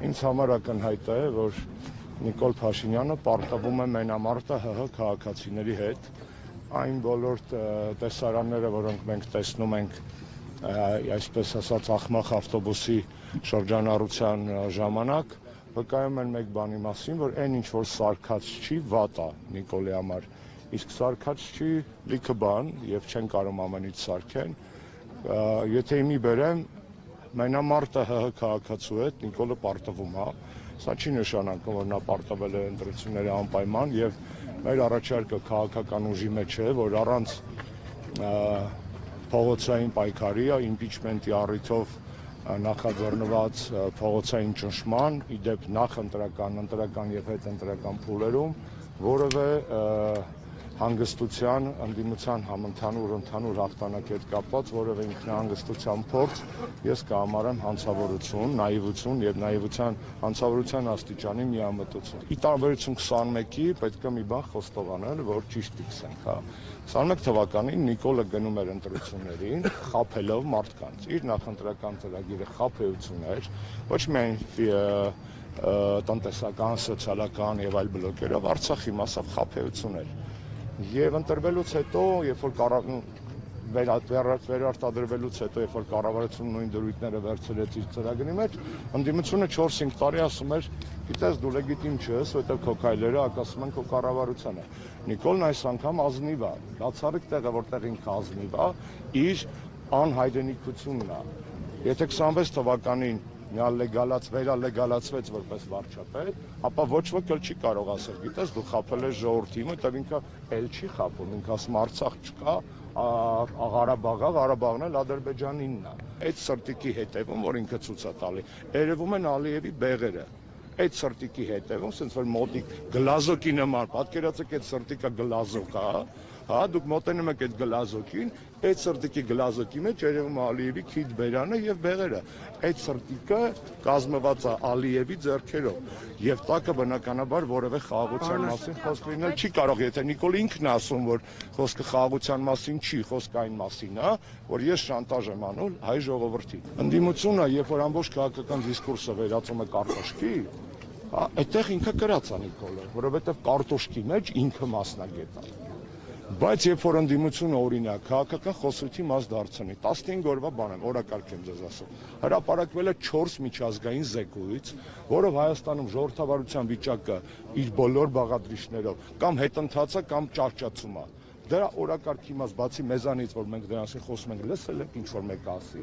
Ինձ համար ակնհայտ է, որ Նիկոլ Փաշինյանը պարտվում է մենամարտը ՀՀ քաղաքացիների հետ, այն բոլոր տեսարանները, որոնք մենք տեսնում ենք, այսպես ասած, աղմախ ավտոբուսի շրջանառության ժամանակ, վկայում են մեկ բանի մասին, որ այն ինչ որ սարքած չի, վատ է Նիկոլի համար, իսկ սարքած չի լիքը բան եւ չեն կարող ամեն ինչ սարքեն, եթե իմի բերեմ մենամարտը ՀՀ քաղաքացու հետ Նիկոլը պարտվում է, սա չի նշանակում, որ նա պարտվել է ընտրությունների անպայման եւ մեր առաջարկը քաղաքական ուժի մեջ է, որ առանց փողոցային պայքարի, իմպիչմենտի առիթով նախաձեռնված փողոցային ճնշման, ի դեպ նախ ընտրական եւ հետընտրական փուլերում որևէ հանգստության, ընդդիմության ընդհանուր հաղթանակի հետ կապված որևէ ինքնահանգստության փորձ ես կհամարեմ հանցավորություն, նաիվություն եւ նաիվության հանցավորության աստիճանի միամտություն։ Ի տարբերություն 21-ի պետք է մի բան խոստովանել, որ ճիշտ իքսենք, 21 թվականին Նիկոլը գնում էր ընտրություններին, խաբելով մարդկանց։ Իր նախընտրական ծրագիրը խաբեություն էր, ոչ միայն տնտեսական, սոցիալական եւ այլ բլոկերով, Արցախի մասով խաբեություն էր։ Եվ ընտրվելուց հետո, երբ որ վերարտադրվելուց հետո, երբ որ կառավարությունը նույն դրույթները վերցրեց իր ծրագրի մեջ, ընդդիմությունը 4-5 տարի ասում էր, գիտես դու լեգիտիմ չես, որտեղ քո քայլերը ակասում են քո կառավարությանը։ Նիկոլն այս անգամ ազնիվ է, բացառիկ տեղը, որտեղ ինքը ազնիվ է, իր անհայրենիքությունն է։ Եթե 26 թվականին նա վերալեգալացվեց որպես վարչապետ, ապա ոչ ոք էլ չի կարող ասել, գիտես դու խաբել ես ժողովրդի մոտ, որտեղ ինքը էլ չի խաբում, ինքը ասում Արցախ չկա, Ղարաբաղն էլ Ադրբեջանինն է։ Այդ սրտիկի հետևում, որ ինքը ցույց է տալի, երևում են Ալիևի բեղերը։ Այդ սրտիկի հետևում, ասենց որ մոտիկ գլազոկի նման, պատկերացեք այդ սրտիկը գլազոկ է, դուք մոտենում եք այդ գլազոկին, այդ սրտիկի գլազոկի մեջ երևում է Ալիևի քիթ բերանը եւ բեղերը։ Այդ սրտիկը կազմված է Ալիևի ձեռքերով եւ տակը բնականաբար որևէ խաղաղության մասին խոսք լինել չի կարող, եթե Նիկոլը ինքն է ասում, որ խոսքը խաղաղության մասին չի, խոսքը այն մասին է, որ ես շանտաժ եմ անում հայ ժողովրդին։ Ընդդիմությունը, երբ որ ամբողջ քաղաքական դիսկուրսը վերածում է կարտոշկի, այդտեղ ինքը կրած է Նիկոլը, որովհետեւ կարտոշկի մեջ ինքը մասնագետ է։ Բայց երբ որ ընդդիմությունը օրինակ քաղաքական խոսույթի մաս դարձնի, 15 օրվա բան եմ, օրակարգ եմ ձեզ ասում, հրապարակվել է 4 միջազգային զեկույց, որով Հայաստանում ժողովրդավարության վիճակը իր բոլոր բաղադրիչներով կամ հետընթաց է, կամ ճահճացում է։ Դրա օրակարգի մաս բացի մեզանից, որ մենք դրանից խոսում ենք, լսել եք ինչ որ մեկը ասի։